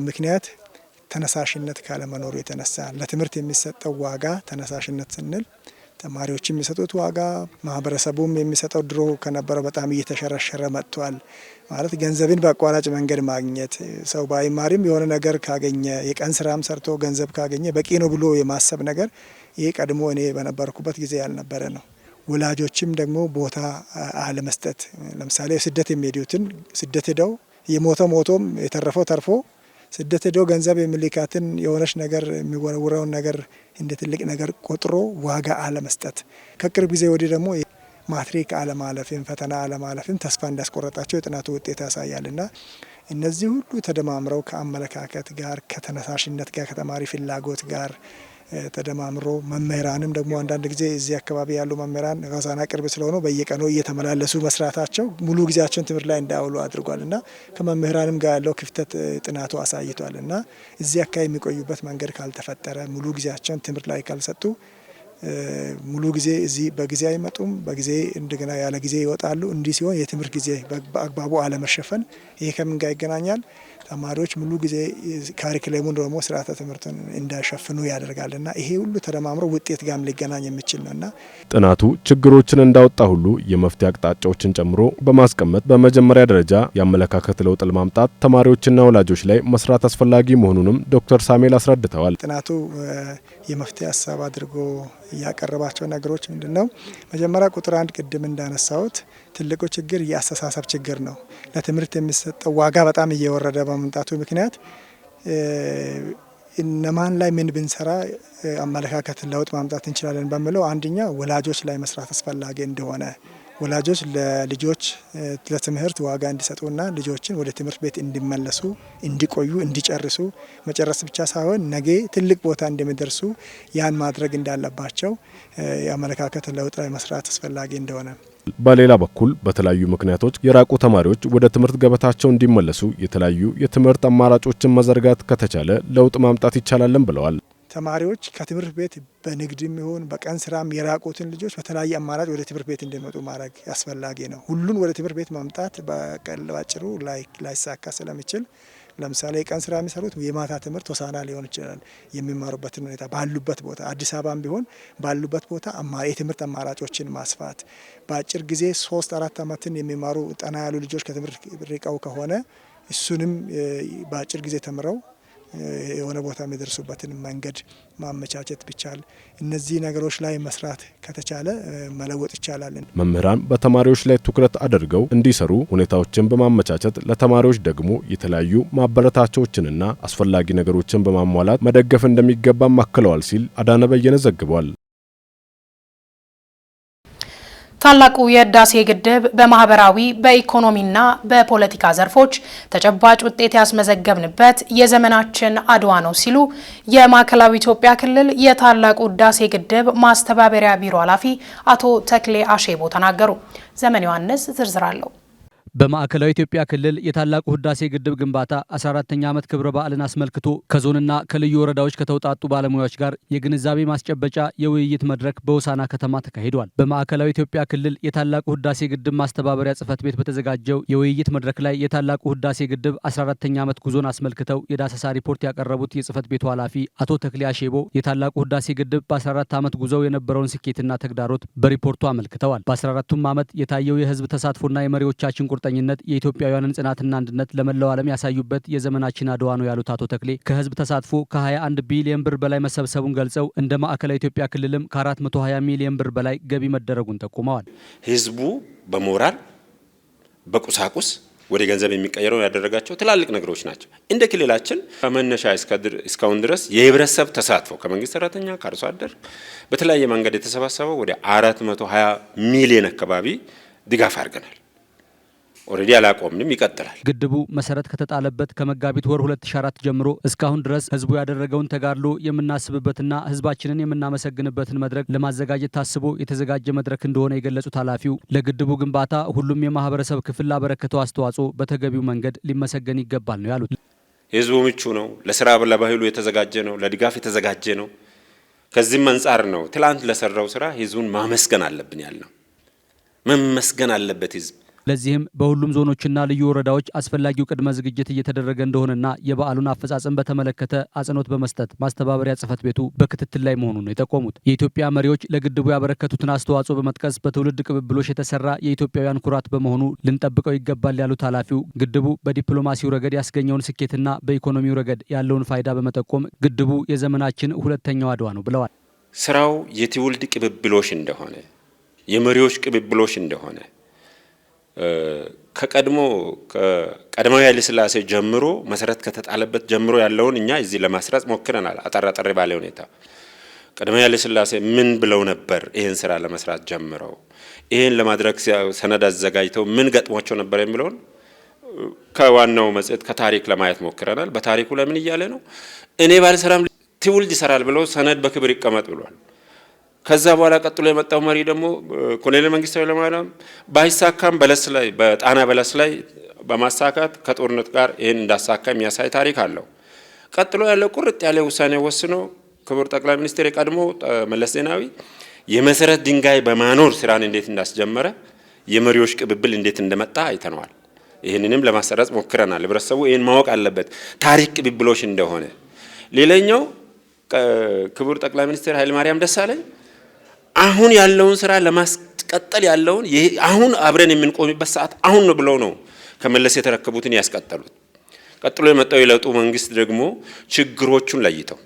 I: ምክንያት ተነሳሽነት ካለመኖሩ የተነሳ ለትምህርት የሚሰጠው ዋጋ ተነሳሽነት ስንል ተማሪዎች የሚሰጡት ዋጋ ማህበረሰቡም የሚሰጠው ድሮ ከነበረው በጣም እየተሸረሸረ መጥቷል። ማለት ገንዘብን በአቋራጭ መንገድ ማግኘት ሰው ባይማርም የሆነ ነገር ካገኘ የቀን ስራም ሰርቶ ገንዘብ ካገኘ በቂ ነው ብሎ የማሰብ ነገር ይሄ ቀድሞ እኔ በነበርኩበት ጊዜ ያልነበረ ነው። ወላጆችም ደግሞ ቦታ አለመስጠት ለምሳሌ ስደት የሚሄዱትን ስደት ሄደው ሞቶም የተረፈው ተርፎ ስደት ሄደው ገንዘብ የሚልካትን የሆነች ነገር የሚወረውረውን ነገር እንደ ትልቅ ነገር ቆጥሮ ዋጋ አለመስጠት ከቅርብ ጊዜ ወዲህ ደግሞ ማትሪክ አለማለፍም ፈተና አለማለፍም ተስፋ እንዳስቆረጣቸው የጥናቱ ውጤት ያሳያልና እነዚህ ሁሉ ተደማምረው ከአመለካከት ጋር ከተነሳሽነት ጋር ከተማሪ ፍላጎት ጋር ተደማምሮ መምህራንም ደግሞ አንዳንድ ጊዜ እዚህ አካባቢ ያሉ መምህራን ሆሳዕና ቅርብ ስለሆኑ በየቀኑ እየተመላለሱ መስራታቸው ሙሉ ጊዜያቸውን ትምህርት ላይ እንዳያውሉ አድርጓል እና ከመምህራንም ጋር ያለው ክፍተት ጥናቱ አሳይቷል እና እዚህ አካባቢ የሚቆዩበት መንገድ ካልተፈጠረ ሙሉ ጊዜያቸውን ትምህርት ላይ ካልሰጡ ሙሉ ጊዜ እዚህ በጊዜ አይመጡም፣ በጊዜ እንደገና ያለ ጊዜ ይወጣሉ። እንዲህ ሲሆን የትምህርት ጊዜ በአግባቡ አለመሸፈን ይሄ ከምን ጋር ይገናኛል? ተማሪዎች ሙሉ ጊዜ ካሪኩለሙን ደግሞ ስርዓተ ትምህርትን እንዳይሸፍኑ ያደርጋልና ይሄ ሁሉ ተደማምሮ ውጤት ጋርም ሊገናኝ የሚችል ነውና
H: ጥናቱ ችግሮችን እንዳወጣ ሁሉ የመፍትሄ አቅጣጫዎችን ጨምሮ በማስቀመጥ በመጀመሪያ ደረጃ የአመለካከት ለውጥ ለማምጣት ተማሪዎችና ወላጆች ላይ መስራት አስፈላጊ መሆኑንም ዶክተር ሳሙኤል አስረድተዋል።
I: ጥናቱ የመፍትሄ ሀሳብ አድርጎ ያቀረባቸው ነገሮች ምንድነው? መጀመሪያ ቁጥር 1 ቅድም እንዳነሳሁት ትልቁ ችግር የአስተሳሰብ ችግር ነው። ለትምህርት የሚሰጠው ዋጋ በጣም እየወረደ በመምጣቱ ምክንያት እነማን ላይ ምን ብንሰራ አመለካከት ለውጥ ማምጣት እንችላለን በሚለው አንደኛ ወላጆች ላይ መስራት አስፈላጊ እንደሆነ ወላጆች ለልጆች ለትምህርት ዋጋ እንዲሰጡና ልጆችን ወደ ትምህርት ቤት እንዲመለሱ እንዲቆዩ እንዲጨርሱ መጨረስ ብቻ ሳይሆን ነገ ትልቅ ቦታ እንደሚደርሱ ያን ማድረግ እንዳለባቸው የአመለካከት ለውጥ ላይ መስራት አስፈላጊ እንደሆነ
H: በሌላ በኩል በተለያዩ ምክንያቶች የራቁ ተማሪዎች ወደ ትምህርት ገበታቸው እንዲመለሱ የተለያዩ የትምህርት አማራጮችን መዘርጋት ከተቻለ ለውጥ ማምጣት ይቻላልን ብለዋል።
I: ተማሪዎች ከትምህርት ቤት በንግድም ይሁን በቀን ስራም የራቁትን ልጆች በተለያየ አማራጭ ወደ ትምህርት ቤት እንዲመጡ ማድረግ አስፈላጊ ነው። ሁሉን ወደ ትምህርት ቤት ማምጣት ባጭሩ ላይሳካ ስለሚችል ለምሳሌ የቀን ስራ የሚሰሩት የማታ ትምህርት ሆሳዕና ሊሆን ይችላል የሚማሩበትን ሁኔታ ባሉበት ቦታ አዲስ አበባም ቢሆን ባሉበት ቦታ የትምህርት አማራጮችን ማስፋት በአጭር ጊዜ 3-4 ዓመትን የሚማሩ ጠና ያሉ ልጆች ከትምህርት ርቀው ከሆነ እሱንም በአጭር ጊዜ ተምረው የሆነ ቦታ የሚደርሱበትን መንገድ ማመቻቸት ቢቻል እነዚህ ነገሮች ላይ መስራት ከተቻለ መለወጥ ይቻላል።
H: መምህራን በተማሪዎች ላይ ትኩረት አድርገው እንዲሰሩ ሁኔታዎችን በማመቻቸት ለተማሪዎች ደግሞ የተለያዩ ማበረታቻዎችንና አስፈላጊ ነገሮችን በማሟላት መደገፍ እንደሚገባ አክለዋል ሲል አዳነ በየነ ዘግቧል።
A: ታላቁ የህዳሴ ግድብ በማህበራዊ በኢኮኖሚና በፖለቲካ ዘርፎች ተጨባጭ ውጤት ያስመዘገብንበት የዘመናችን አድዋ ነው ሲሉ የማዕከላዊ ኢትዮጵያ ክልል የታላቁ ህዳሴ ግድብ ማስተባበሪያ ቢሮ ኃላፊ አቶ ተክሌ አሼቦ ተናገሩ። ዘመን ዮሐንስ ዝርዝር አለው።
J: በማዕከላዊ ኢትዮጵያ ክልል የታላቁ ህዳሴ ግድብ ግንባታ 14ኛ ዓመት ክብረ በዓልን አስመልክቶ ከዞንና ከልዩ ወረዳዎች ከተውጣጡ ባለሙያዎች ጋር የግንዛቤ ማስጨበጫ የውይይት መድረክ በሆሳዕና ከተማ ተካሂዷል። በማዕከላዊ ኢትዮጵያ ክልል የታላቁ ህዳሴ ግድብ ማስተባበሪያ ጽሕፈት ቤት በተዘጋጀው የውይይት መድረክ ላይ የታላቁ ህዳሴ ግድብ 14ኛ ዓመት ጉዞን አስመልክተው የዳሰሳ ሪፖርት ያቀረቡት የጽሕፈት ቤቱ ኃላፊ አቶ ተክሌ አሼቦ የታላቁ ህዳሴ ግድብ በ14 ዓመት ጉዞው የነበረውን ስኬትና ተግዳሮት በሪፖርቱ አመልክተዋል። በ14ቱም ዓመት የታየው የህዝብ ተሳትፎና የመሪዎቻችን ቁርጠኝነት የኢትዮጵያውያንን ጽናትና አንድነት ለመላው ዓለም ያሳዩበት የዘመናችን አድዋ ነው ያሉት አቶ ተክሌ ከህዝብ ተሳትፎ ከ21 ቢሊዮን ብር በላይ መሰብሰቡን ገልጸው እንደ ማዕከላዊ ኢትዮጵያ ክልልም ከ420 ሚሊዮን ብር በላይ ገቢ መደረጉን ጠቁመዋል።
K: ህዝቡ በሞራል በቁሳቁስ ወደ ገንዘብ የሚቀየረው ያደረጋቸው ትላልቅ ነገሮች ናቸው። እንደ ክልላችን ከመነሻ እስካሁን ድረስ የህብረተሰብ ተሳትፎ ከመንግስት ሰራተኛ ከአርሶ አደር በተለያየ መንገድ የተሰባሰበው ወደ 420 ሚሊዮን አካባቢ ድጋፍ አድርገናል። ኦሬዲ አላቆምንም፣ ይቀጥላል።
J: ግድቡ መሰረት ከተጣለበት ከመጋቢት ወር 2004 ጀምሮ እስካሁን ድረስ ህዝቡ ያደረገውን ተጋድሎ የምናስብበትና ህዝባችንን የምናመሰግንበትን መድረክ ለማዘጋጀት ታስቦ የተዘጋጀ መድረክ እንደሆነ የገለጹት ኃላፊው ለግድቡ ግንባታ ሁሉም የማህበረሰብ ክፍል ላበረከተው አስተዋጽኦ በተገቢው መንገድ ሊመሰገን ይገባል ነው ያሉት።
K: ህዝቡ ምቹ ነው፣ ለስራ ለባህሉ የተዘጋጀ ነው፣ ለድጋፍ የተዘጋጀ ነው። ከዚህም አንጻር ነው ትላንት ለሰራው ስራ ህዝቡን ማመስገን አለብን ያልነው። መመስገን አለበት ህዝብ።
J: ለዚህም በሁሉም ዞኖችና ልዩ ወረዳዎች አስፈላጊው ቅድመ ዝግጅት እየተደረገ እንደሆነና የበዓሉን አፈጻጸም በተመለከተ አጽንኦት በመስጠት ማስተባበሪያ ጽሕፈት ቤቱ በክትትል ላይ መሆኑን ነው የጠቆሙት። የኢትዮጵያ መሪዎች ለግድቡ ያበረከቱትን አስተዋጽኦ በመጥቀስ በትውልድ ቅብብሎሽ የተሰራ የኢትዮጵያውያን ኩራት በመሆኑ ልንጠብቀው ይገባል ያሉት ኃላፊው ግድቡ በዲፕሎማሲው ረገድ ያስገኘውን ስኬትና በኢኮኖሚው ረገድ ያለውን ፋይዳ በመጠቆም ግድቡ የዘመናችን ሁለተኛው አድዋ ነው ብለዋል።
K: ስራው የትውልድ ቅብብሎሽ እንደሆነ የመሪዎች ቅብብሎሽ እንደሆነ ከቀድሞው ኃይለ ሥላሴ ጀምሮ መሰረት ከተጣለበት ጀምሮ ያለውን እኛ እዚህ ለማስረጽ ሞክረናል። አጠር ባለ ሁኔታ ቀድሞው ኃይለ ሥላሴ ምን ብለው ነበር? ይህን ስራ ለመስራት ጀምረው ይህን ለማድረግ ሰነድ አዘጋጅተው ምን ገጥሟቸው ነበር የሚለውን ከዋናው መጽሔት ከታሪክ ለማየት ሞክረናል። በታሪኩ ለምን እያለ ነው እኔ ባልሰራም ትውልድ ይሰራል ብሎ ሰነድ በክብር ይቀመጥ ብሏል። ከዛ በኋላ ቀጥሎ የመጣው መሪ ደግሞ ኮሎኔል መንግስቱ ኃይለማርያም ባይሳካም በለስ ላይ በጣና በለስ ላይ በማሳካት ከጦርነት ጋር ይሄን እንዳሳካ የሚያሳይ ታሪክ አለው። ቀጥሎ ያለው ቁርጥ ያለ ውሳኔ ወስኖ ክቡር ጠቅላይ ሚኒስትር የቀድሞ መለስ ዜናዊ የመሰረት ድንጋይ በማኖር ስራን እንዴት እንዳስጀመረ የመሪዎች ቅብብል እንዴት እንደመጣ አይተነዋል። ይህንንም ለማሰረጽ ሞክረናል። ህብረተሰቡ ይህን ማወቅ አለበት ታሪክ ቅብብሎች እንደሆነ። ሌላኛው ክቡር ጠቅላይ ሚኒስትር ኃይለማርያም ደሳለኝ አሁን ያለውን ስራ ለማስቀጠል ያለውን አሁን አብረን የምንቆምበት ሰዓት አሁን ነው ብለው ነው ከመለስ የተረከቡትን ያስቀጠሉት። ቀጥሎ የመጣው የለውጡ መንግስት ደግሞ ችግሮቹን ለይተው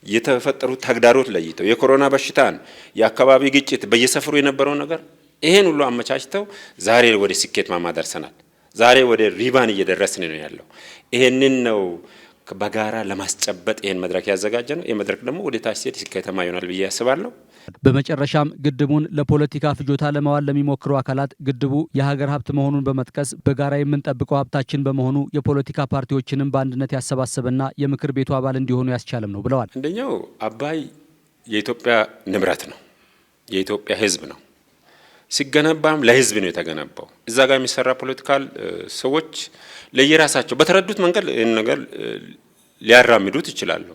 K: የተፈጠሩት ተግዳሮት ለይተው የኮሮና በሽታን፣ የአካባቢ ግጭት፣ በየሰፈሩ የነበረው ነገር ይሄን ሁሉ አመቻችተው ዛሬ ወደ ስኬት ማማ ደርሰናል። ዛሬ ወደ ሪባን እየደረስን ነው ያለው። ይሄንን ነው በጋራ ለማስጨበጥ ይሄን መድረክ ያዘጋጀ ነው። ይሄ መድረክ ደግሞ ወደ ታች ሲሄድ ስኬታማ ይሆናል ብዬ ያስባለሁ።
J: በመጨረሻም ግድቡን ለፖለቲካ ፍጆታ ለማዋል ለሚሞክሩ አካላት ግድቡ የሀገር ሀብት መሆኑን በመጥቀስ በጋራ የምንጠብቀው ሀብታችን በመሆኑ የፖለቲካ ፓርቲዎችንም በአንድነት ያሰባሰበና የምክር ቤቱ አባል እንዲሆኑ ያስቻለም ነው ብለዋል።
K: አንደኛው አባይ የኢትዮጵያ ንብረት ነው፣ የኢትዮጵያ ሕዝብ ነው። ሲገነባም ለሕዝብ ነው የተገነባው። እዛ ጋር የሚሰራ ፖለቲካል ሰዎች ለየራሳቸው በተረዱት መንገድ ይህን ነገር ሊያራምዱት ይችላሉ።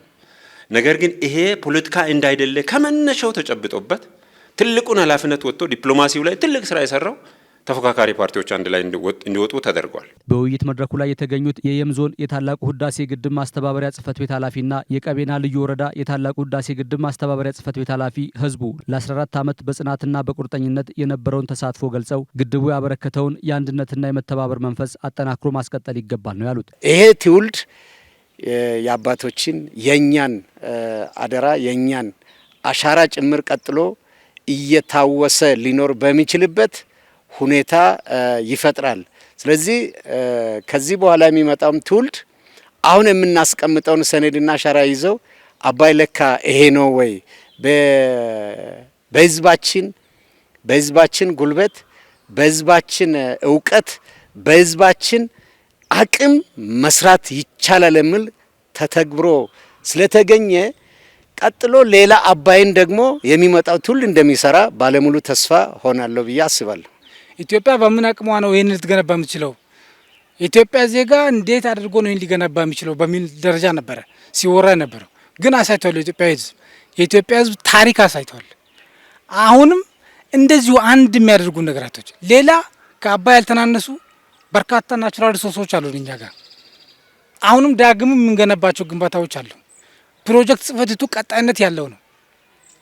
K: ነገር ግን ይሄ ፖለቲካ እንዳይደለ ከመነሻው ተጨብጦበት ትልቁን ኃላፊነት ወጥቶ ዲፕሎማሲው ላይ ትልቅ ስራ የሰራው ተፎካካሪ ፓርቲዎች አንድ ላይ እንዲወጡ ተደርጓል።
J: በውይይት መድረኩ ላይ የተገኙት የየም ዞን የታላቁ ህዳሴ ግድብ ማስተባበሪያ ጽህፈት ቤት ኃላፊና የቀቤና ልዩ ወረዳ የታላቁ ህዳሴ ግድብ ማስተባበሪያ ጽህፈት ቤት ኃላፊ ህዝቡ ለ14 ዓመት በጽናትና በቁርጠኝነት የነበረውን ተሳትፎ ገልጸው ግድቡ ያበረከተውን የአንድነትና የመተባበር መንፈስ አጠናክሮ ማስቀጠል ይገባል ነው ያሉት።
L: ይሄ ትውልድ የአባቶችን የኛን አደራ የኛን አሻራ ጭምር ቀጥሎ እየታወሰ ሊኖር በሚችልበት ሁኔታ ይፈጥራል። ስለዚህ ከዚህ በኋላ የሚመጣውም ትውልድ አሁን የምናስቀምጠውን ሰነድና አሻራ ይዘው አባይ ለካ ይሄ ነው ወይ በህዝባችን ጉልበት፣ በህዝባችን እውቀት፣ በህዝባችን አቅም መስራት ይቻላል የሚል ተተግብሮ ስለተገኘ ቀጥሎ ሌላ አባይን ደግሞ የሚመጣው ትውልድ እንደሚሰራ ባለሙሉ ተስፋ ሆናለሁ ብዬ አስባለሁ።
M: ኢትዮጵያ በምን አቅሟ ነው ይህን ልትገነባ የምትችለው? የኢትዮጵያ ዜጋ እንዴት አድርጎ ነው ይህን ሊገነባ የሚችለው በሚል ደረጃ ነበረ ሲወራ ነበረው። ግን አሳይቷል። የኢትዮጵያ ህዝብ ታሪክ አሳይቷል። አሁንም እንደዚሁ አንድ የሚያደርጉ ነገራቶች ሌላ ከአባይ ያልተናነሱ በርካታ ናቹራል ሪሶርሶች አሉ እኛ ጋር። አሁንም ዳግም የምንገነባቸው ግንባታዎች አሉ። ፕሮጀክት ጽሕፈት ቤቱ ቀጣይነት ያለው ነው።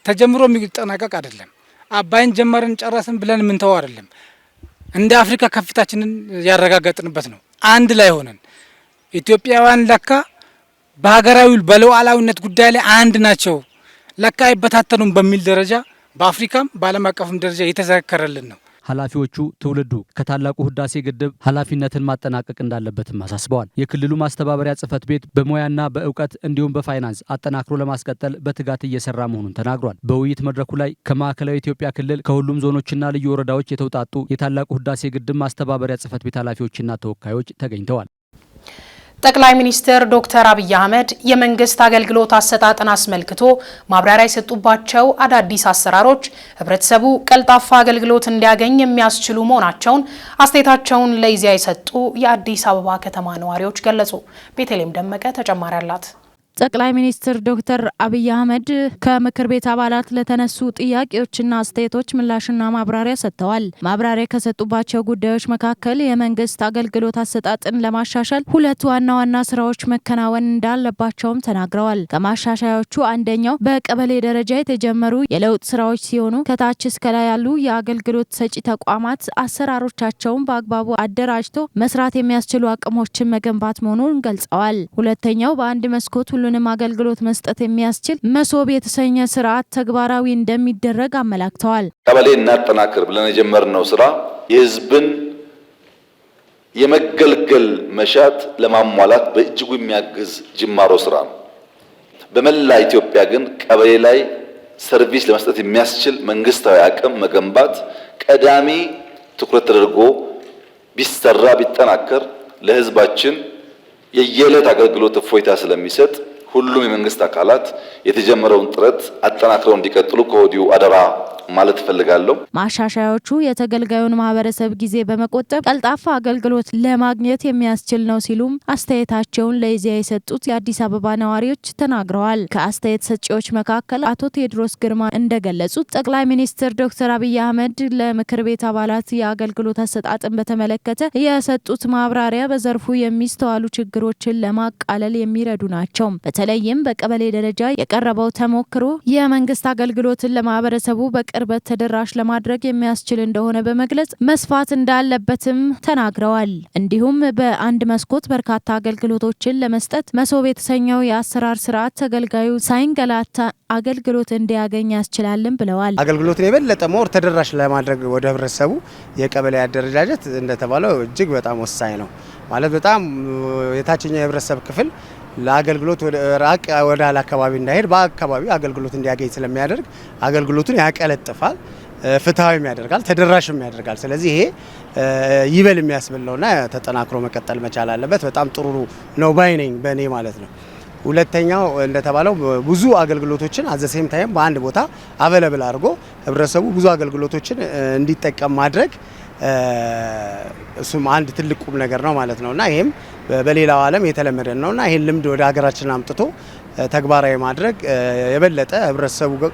M: ተጀምሮ የሚጠናቀቅ አይደለም። አባይን ጀመርን ጨረስን ብለን የምንተው አይደለም። እንደ አፍሪካ ከፍታችንን ያረጋገጥንበት ነው። አንድ ላይ ሆነን ኢትዮጵያውያን ለካ በሀገራዊ በሉዓላዊነት ጉዳይ ላይ አንድ ናቸው፣ ለካ አይበታተኑም በሚል ደረጃ በአፍሪካም በዓለም አቀፍም ደረጃ የተዘከረልን ነው።
J: ኃላፊዎቹ ትውልዱ ከታላቁ ህዳሴ ግድብ ኃላፊነትን ማጠናቀቅ እንዳለበትም አሳስበዋል። የክልሉ ማስተባበሪያ ጽህፈት ቤት በሙያና በእውቀት እንዲሁም በፋይናንስ አጠናክሮ ለማስቀጠል በትጋት እየሰራ መሆኑን ተናግሯል። በውይይት መድረኩ ላይ ከማዕከላዊ ኢትዮጵያ ክልል ከሁሉም ዞኖችና ልዩ ወረዳዎች የተውጣጡ የታላቁ ህዳሴ ግድብ ማስተባበሪያ ጽህፈት ቤት ኃላፊዎችና ተወካዮች ተገኝተዋል።
A: ጠቅላይ ሚኒስትር ዶክተር አብይ አህመድ የመንግስት አገልግሎት አሰጣጥን አስመልክቶ ማብራሪያ የሰጡባቸው አዳዲስ አሰራሮች ህብረተሰቡ ቀልጣፋ አገልግሎት እንዲያገኝ የሚያስችሉ መሆናቸውን አስተያየታቸውን ለኢዜአ የሰጡ የአዲስ አበባ ከተማ ነዋሪዎች ገለጹ። ቤተልሔም ደመቀ ተጨማሪ አላት።
F: ጠቅላይ ሚኒስትር ዶክተር አብይ አህመድ ከምክር ቤት አባላት ለተነሱ ጥያቄዎችና አስተያየቶች ምላሽና ማብራሪያ ሰጥተዋል። ማብራሪያ ከሰጡባቸው ጉዳዮች መካከል የመንግስት አገልግሎት አሰጣጥን ለማሻሻል ሁለት ዋና ዋና ስራዎች መከናወን እንዳለባቸውም ተናግረዋል። ከማሻሻያዎቹ አንደኛው በቀበሌ ደረጃ የተጀመሩ የለውጥ ስራዎች ሲሆኑ ከታች እስከ ላይ ያሉ የአገልግሎት ሰጪ ተቋማት አሰራሮቻቸውን በአግባቡ አደራጅቶ መስራት የሚያስችሉ አቅሞችን መገንባት መሆኑን ገልጸዋል። ሁለተኛው በአንድ መስኮት ሁሉንም አገልግሎት መስጠት የሚያስችል መሶብ የተሰኘ ስርዓት ተግባራዊ እንደሚደረግ አመላክተዋል።
N: ቀበሌ እናጠናክር ብለን የጀመርነው ስራ የህዝብን የመገልገል መሻት ለማሟላት በእጅጉ የሚያግዝ ጅማሮ ስራ ነው። በመላ ኢትዮጵያ ግን ቀበሌ ላይ ሰርቪስ ለመስጠት የሚያስችል መንግስታዊ አቅም መገንባት ቀዳሚ ትኩረት ተደርጎ ቢሰራ ቢጠናከር ለህዝባችን የየዕለት አገልግሎት እፎይታ ስለሚሰጥ ሁሉም የመንግስት አካላት የተጀመረውን ጥረት አጠናክረው እንዲቀጥሉ ከወዲሁ አደራ ማለት ፈልጋለሁ።
F: ማሻሻያዎቹ የተገልጋዩን ማህበረሰብ ጊዜ በመቆጠብ ቀልጣፋ አገልግሎት ለማግኘት የሚያስችል ነው ሲሉም አስተያየታቸውን ለኢዜአ የሰጡት የአዲስ አበባ ነዋሪዎች ተናግረዋል። ከአስተያየት ሰጪዎች መካከል አቶ ቴዎድሮስ ግርማ እንደገለጹት ጠቅላይ ሚኒስትር ዶክተር አብይ አህመድ ለምክር ቤት አባላት የአገልግሎት አሰጣጥን በተመለከተ የሰጡት ማብራሪያ በዘርፉ የሚስተዋሉ ችግሮችን ለማቃለል የሚረዱ ናቸው። በተለይም በቀበሌ ደረጃ የቀረበው ተሞክሮ የመንግስት አገልግሎትን ለማህበረሰቡ ቅርበት ተደራሽ ለማድረግ የሚያስችል እንደሆነ በመግለጽ መስፋት እንዳለበትም ተናግረዋል። እንዲሁም በአንድ መስኮት በርካታ አገልግሎቶችን ለመስጠት መሶብ የተሰኘው የአሰራር ስርዓት ተገልጋዩ ሳይንገላታ አገልግሎት እንዲያገኝ ያስችላልን ብለዋል።
O: አገልግሎትን የበለጠ ሞር ተደራሽ ለማድረግ ወደ ህብረተሰቡ የቀበሌ አደረጃጀት እንደተባለው እጅግ በጣም ወሳኝ ነው። ማለት በጣም የታችኛው የህብረተሰብ ክፍል ለአገልግሎት ራቅ ወዳለ አካባቢ እንዳይሄድ በአካባቢው አገልግሎት እንዲያገኝ ስለሚያደርግ አገልግሎቱን ያቀለጥፋል፣ ፍትሃዊም ያደርጋል፣ ተደራሽም ያደርጋል። ስለዚህ ይሄ ይበል የሚያስብለውና ተጠናክሮ መቀጠል መቻል አለበት። በጣም ጥሩ ነው ባይ ነኝ በእኔ ማለት ነው። ሁለተኛው እንደተባለው ብዙ አገልግሎቶችን አዘሴም ታይም በአንድ ቦታ አቬለብል አድርጎ ህብረተሰቡ ብዙ አገልግሎቶችን እንዲጠቀም ማድረግ እሱም አንድ ትልቅ ቁም ነገር ነው ማለት ነውና ይሄም በሌላው ዓለም የተለመደ ነውና ይሄን ልምድ ወደ ሀገራችን አምጥቶ ተግባራዊ ማድረግ የበለጠ ህብረተሰቡ ጋር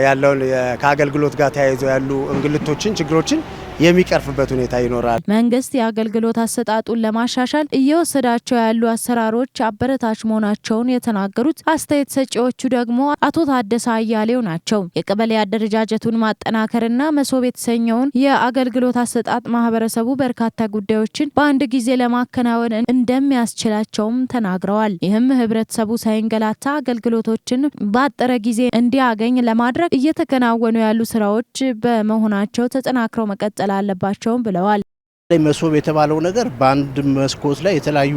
O: ያለውን ከአገልግሎት ጋር ተያይዞ ያሉ እንግልቶችን፣ ችግሮችን የሚቀርፍበት ሁኔታ ይኖራል።
F: መንግስት የአገልግሎት አሰጣጡን ለማሻሻል እየወሰዳቸው ያሉ አሰራሮች አበረታች መሆናቸውን የተናገሩት አስተያየት ሰጪዎቹ ደግሞ አቶ ታደሰ አያሌው ናቸው። የቀበሌ አደረጃጀቱን ማጠናከርና መሶብ የተሰኘውን የአገልግሎት አሰጣጥ ማህበረሰቡ በርካታ ጉዳዮችን በአንድ ጊዜ ለማከናወን እንደሚያስችላቸውም ተናግረዋል። ይህም ህብረተሰቡ ሳይንገላታ አገልግሎቶችን ባጠረ ጊዜ እንዲያገኝ ለማድረግ እየተከናወኑ ያሉ ስራዎች በመሆናቸው ተጠናክረው መቀጠል አለባቸውም ብለዋል።
P: መሶብ የተባለው ነገር በአንድ መስኮት ላይ የተለያዩ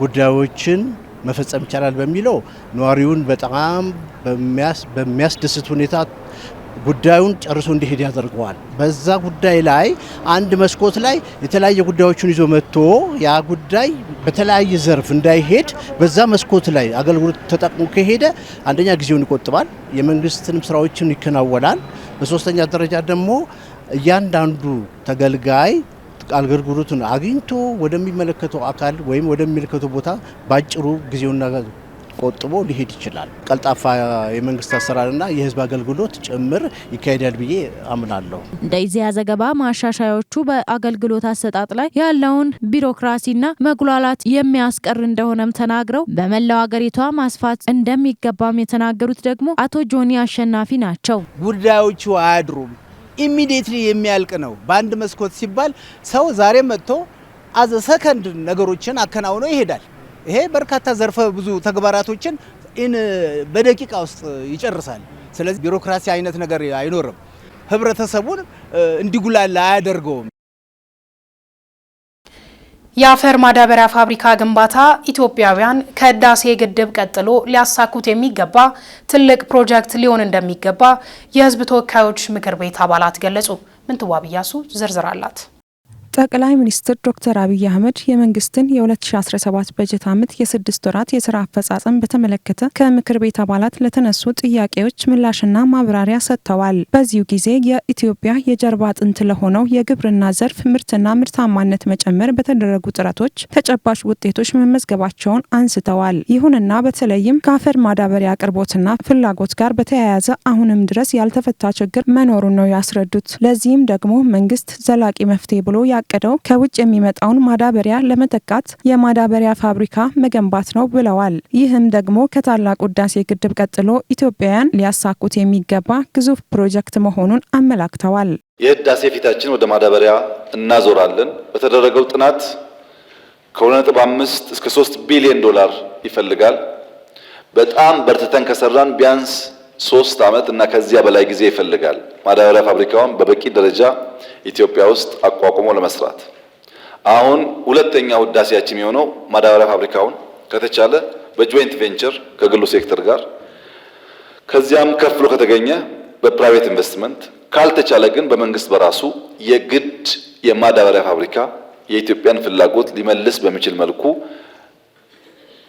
P: ጉዳዮችን መፈጸም ይቻላል በሚለው ነዋሪውን በጣም በሚያስደስት ሁኔታ ጉዳዩን ጨርሶ እንዲሄድ ያደርገዋል። በዛ ጉዳይ ላይ አንድ መስኮት ላይ የተለያየ ጉዳዮችን ይዞ መጥቶ ያ ጉዳይ በተለያየ ዘርፍ እንዳይሄድ በዛ መስኮት ላይ አገልግሎት ተጠቅሞ ከሄደ አንደኛ ጊዜውን ይቆጥባል፣ የመንግስትንም ስራዎችን ይከናወናል። በሶስተኛ ደረጃ ደግሞ እያንዳንዱ ተገልጋይ አገልግሎቱን አግኝቶ ወደሚመለከተው አካል ወይም ወደሚመለከተው ቦታ ባጭሩ ጊዜውና ቆጥቦ ሊሄድ ይችላል። ቀልጣፋ የመንግስት አሰራርና የህዝብ አገልግሎት ጭምር ይካሄዳል ብዬ አምናለሁ።
F: እንደ ኢዜአ ዘገባ ማሻሻያዎቹ በአገልግሎት አሰጣጥ ላይ ያለውን ቢሮክራሲና መጉላላት የሚያስቀር እንደሆነም ተናግረው በመላው ሀገሪቷ ማስፋት እንደሚገባም የተናገሩት ደግሞ አቶ ጆኒ አሸናፊ ናቸው።
Q: ጉዳዮቹ አያድሩም፣ ኢሚዲየትሊ የሚያልቅ ነው። በአንድ መስኮት ሲባል ሰው ዛሬ መጥቶ አዘ ሰከንድ ነገሮችን አከናውኖ ይሄዳል። ይሄ በርካታ ዘርፈ ብዙ ተግባራቶችን በደቂቃ ውስጥ ይጨርሳል። ስለዚህ ቢሮክራሲ አይነት ነገር አይኖርም። ህብረተሰቡን እንዲጉላላ አያደርገውም።
A: የአፈር ማዳበሪያ ፋብሪካ ግንባታ ኢትዮጵያውያን ከህዳሴ ግድብ ቀጥሎ ሊያሳኩት የሚገባ ትልቅ ፕሮጀክት ሊሆን እንደሚገባ የህዝብ ተወካዮች ምክር ቤት አባላት ገለጹ። ምንትዋብ ኢያሱ ዝርዝር አላት።
R: ጠቅላይ ሚኒስትር ዶክተር አብይ አህመድ የመንግስትን የ2017 በጀት ዓመት የ6 ወራት የስራ አፈጻጸም በተመለከተ ከምክር ቤት አባላት ለተነሱ ጥያቄዎች ምላሽና ማብራሪያ ሰጥተዋል። በዚሁ ጊዜ የኢትዮጵያ የጀርባ አጥንት ለሆነው የግብርና ዘርፍ ምርትና ምርታማነት መጨመር በተደረጉ ጥረቶች ተጨባጭ ውጤቶች መመዝገባቸውን አንስተዋል። ይሁንና በተለይም ከአፈር ማዳበሪያ አቅርቦትና ፍላጎት ጋር በተያያዘ አሁንም ድረስ ያልተፈታ ችግር መኖሩን ነው ያስረዱት። ለዚህም ደግሞ መንግስት ዘላቂ መፍትሄ ብሎ ያቀደው ከውጭ የሚመጣውን ማዳበሪያ ለመተካት የማዳበሪያ ፋብሪካ መገንባት ነው ብለዋል። ይህም ደግሞ ከታላቁ ህዳሴ ግድብ ቀጥሎ ኢትዮጵያውያን ሊያሳኩት የሚገባ ግዙፍ ፕሮጀክት መሆኑን አመላክተዋል።
N: የህዳሴ ፊታችን ወደ ማዳበሪያ እናዞራለን። በተደረገው ጥናት ከ2.5 እስከ 3 ቢሊዮን ዶላር ይፈልጋል። በጣም በርትተን ከሰራን ቢያንስ 3 ዓመት እና ከዚያ በላይ ጊዜ ይፈልጋል። ማዳበሪያ ፋብሪካውን በበቂ ደረጃ ኢትዮጵያ ውስጥ አቋቁሞ ለመስራት አሁን ሁለተኛው ህዳሴያችን የሆነው ማዳበሪያ ፋብሪካውን ከተቻለ በጆይንት ቬንቸር ከግሉ ሴክተር ጋር ከዚያም ከፍሎ ከተገኘ በፕራይቬት ኢንቨስትመንት ካልተቻለ ግን በመንግስት በራሱ የግድ የማዳበሪያ ፋብሪካ የኢትዮጵያን ፍላጎት ሊመልስ በሚችል መልኩ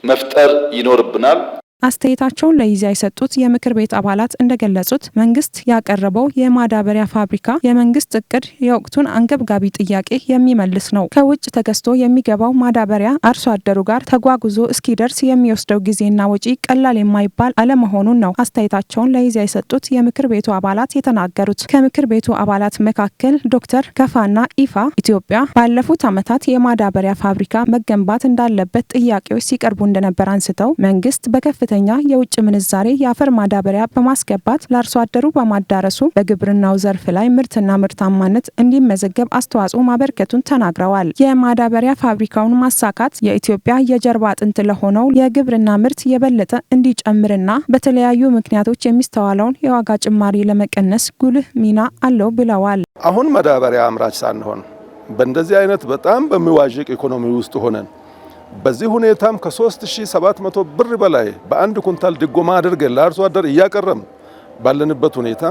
N: መፍጠር ይኖርብናል።
R: አስተያየታቸውን ለይዛ የሰጡት የምክር ቤት አባላት እንደገለጹት መንግስት ያቀረበው የማዳበሪያ ፋብሪካ የመንግስት እቅድ የወቅቱን አንገብጋቢ ጥያቄ የሚመልስ ነው። ከውጭ ተገዝቶ የሚገባው ማዳበሪያ አርሶ አደሩ ጋር ተጓጉዞ እስኪደርስ የሚወስደው ጊዜና ወጪ ቀላል የማይባል አለመሆኑን ነው አስተያየታቸውን ለይዛ የሰጡት የምክር ቤቱ አባላት የተናገሩት። ከምክር ቤቱ አባላት መካከል ዶክተር ከፋና ኢፋ ኢትዮጵያ ባለፉት ዓመታት የማዳበሪያ ፋብሪካ መገንባት እንዳለበት ጥያቄዎች ሲቀርቡ እንደነበር አንስተው መንግስት በከፍተኛ የውጭ ምንዛሬ የአፈር ማዳበሪያ በማስገባት ለአርሶ አደሩ በማዳረሱ በግብርናው ዘርፍ ላይ ምርትና ምርታማነት እንዲመዘገብ አስተዋጽኦ ማበርከቱን ተናግረዋል። የማዳበሪያ ፋብሪካውን ማሳካት የኢትዮጵያ የጀርባ አጥንት ለሆነው የግብርና ምርት የበለጠ እንዲጨምርና በተለያዩ ምክንያቶች የሚስተዋለውን የዋጋ ጭማሪ ለመቀነስ ጉልህ ሚና አለው ብለዋል።
S: አሁን ማዳበሪያ አምራች ሳንሆን በእንደዚህ አይነት በጣም በሚዋዥቅ ኢኮኖሚ ውስጥ ሆነን በዚህ ሁኔታም ከ3700 ብር በላይ በአንድ ኩንታል ድጎማ አድርገን ለአርሶ አደር እያቀረም ባለንበት ሁኔታ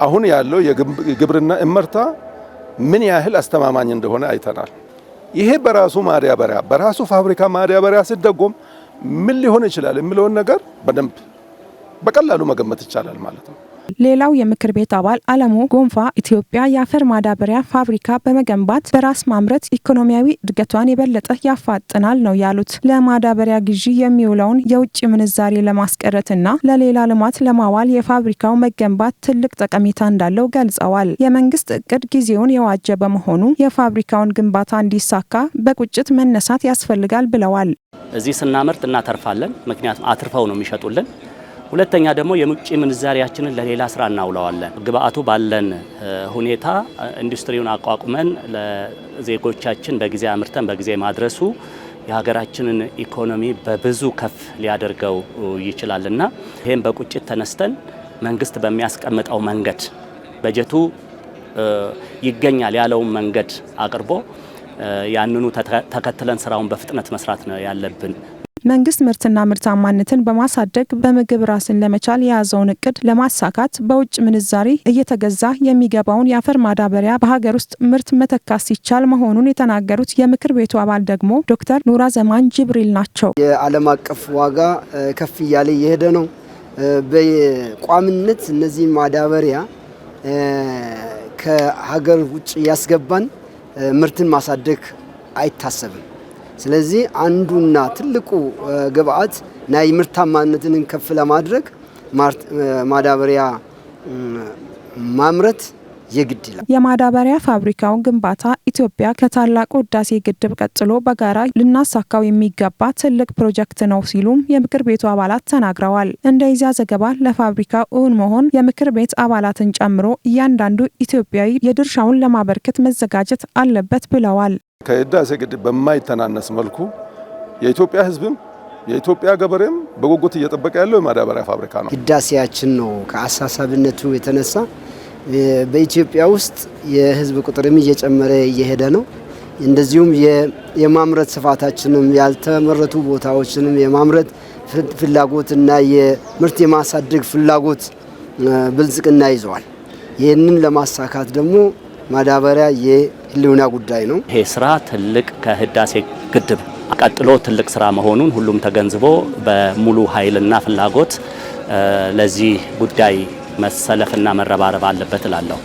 S: አሁን ያለው የግብርና እመርታ ምን ያህል አስተማማኝ እንደሆነ አይተናል። ይሄ በራሱ ማዳበሪያ በራሱ ፋብሪካ ማዳበሪያ ሲደጎም ምን ሊሆን ይችላል የሚለውን ነገር በደንብ በቀላሉ መገመት ይቻላል ማለት ነው።
R: ሌላው የምክር ቤት አባል አለሙ ጎንፋ ኢትዮጵያ የአፈር ማዳበሪያ ፋብሪካ በመገንባት በራስ ማምረት ኢኮኖሚያዊ እድገቷን የበለጠ ያፋጥናል ነው ያሉት። ለማዳበሪያ ግዢ የሚውለውን የውጭ ምንዛሬ ለማስቀረትና ለሌላ ልማት ለማዋል የፋብሪካው መገንባት ትልቅ ጠቀሜታ እንዳለው ገልጸዋል። የመንግስት እቅድ ጊዜውን የዋጀ በመሆኑ የፋብሪካውን ግንባታ እንዲሳካ በቁጭት መነሳት ያስፈልጋል ብለዋል።
T: እዚህ ስናመርት እናተርፋለን፣ ምክንያቱም አትርፈው ነው የሚሸጡልን። ሁለተኛ ደግሞ የውጭ ምንዛሪያችንን ለሌላ ስራ እናውለዋለን። ግብአቱ ባለን ሁኔታ ኢንዱስትሪውን አቋቁመን ለዜጎቻችን በጊዜ አምርተን በጊዜ ማድረሱ የሀገራችንን ኢኮኖሚ በብዙ ከፍ ሊያደርገው ይችላልና ይሄን በቁጭት ተነስተን መንግስት በሚያስቀምጠው መንገድ በጀቱ ይገኛል ያለውን መንገድ አቅርቦ ያንኑ ተከትለን ስራውን በፍጥነት መስራት ነው ያለብን።
R: መንግስት ምርትና ምርታማነትን በማሳደግ በምግብ ራስን ለመቻል የያዘውን እቅድ ለማሳካት በውጭ ምንዛሪ እየተገዛ የሚገባውን የአፈር ማዳበሪያ በሀገር ውስጥ ምርት መተካት ሲቻል መሆኑን የተናገሩት የምክር ቤቱ አባል ደግሞ ዶክተር ኑራ ዘማን ጅብሪል ናቸው።
U: የዓለም አቀፍ ዋጋ ከፍ እያለ እየሄደ ነው። በቋምነት እነዚህ ማዳበሪያ ከሀገር ውጭ ያስገባን ምርትን ማሳደግ አይታሰብም። ስለዚህ አንዱና ትልቁ ግብአት ናይ ምርታማነትን ከፍ ለማድረግ ማዳበሪያ ማምረት የግድ ይላል።
R: የማዳበሪያ ፋብሪካውን ግንባታ ኢትዮጵያ ከታላቁ ህዳሴ ግድብ ቀጥሎ በጋራ ልናሳካው የሚገባ ትልቅ ፕሮጀክት ነው ሲሉም የምክር ቤቱ አባላት ተናግረዋል። እንደዚያ ዘገባ ለፋብሪካው እውን መሆን የምክር ቤት አባላትን ጨምሮ እያንዳንዱ ኢትዮጵያዊ የድርሻውን ለማበርከት መዘጋጀት አለበት ብለዋል።
S: ከህዳሴ ግድብ በማይተናነስ መልኩ የኢትዮጵያ ህዝብም የኢትዮጵያ ገበሬም በጉጉት እየጠበቀ ያለው የማዳበሪያ ፋብሪካ ነው።
U: ህዳሴያችን ነው። ከአሳሳቢነቱ የተነሳ በኢትዮጵያ ውስጥ የህዝብ ቁጥርም እየጨመረ እየሄደ ነው። እንደዚሁም የማምረት ስፋታችንም ያልተመረቱ ቦታዎችንም የማምረት ፍላጎትና የምርት የማሳደግ ፍላጎት ብልጽግና ይዘዋል። ይህንን ለማሳካት ደግሞ ማዳበሪያ የህልውና ጉዳይ ነው።
T: ይሄ ስራ ትልቅ ከህዳሴ ግድብ ቀጥሎ ትልቅ ስራ መሆኑን ሁሉም ተገንዝቦ በሙሉ ኃይልና ፍላጎት ለዚህ ጉዳይ መሰለፍና መረባረብ አለበት እላለሁ።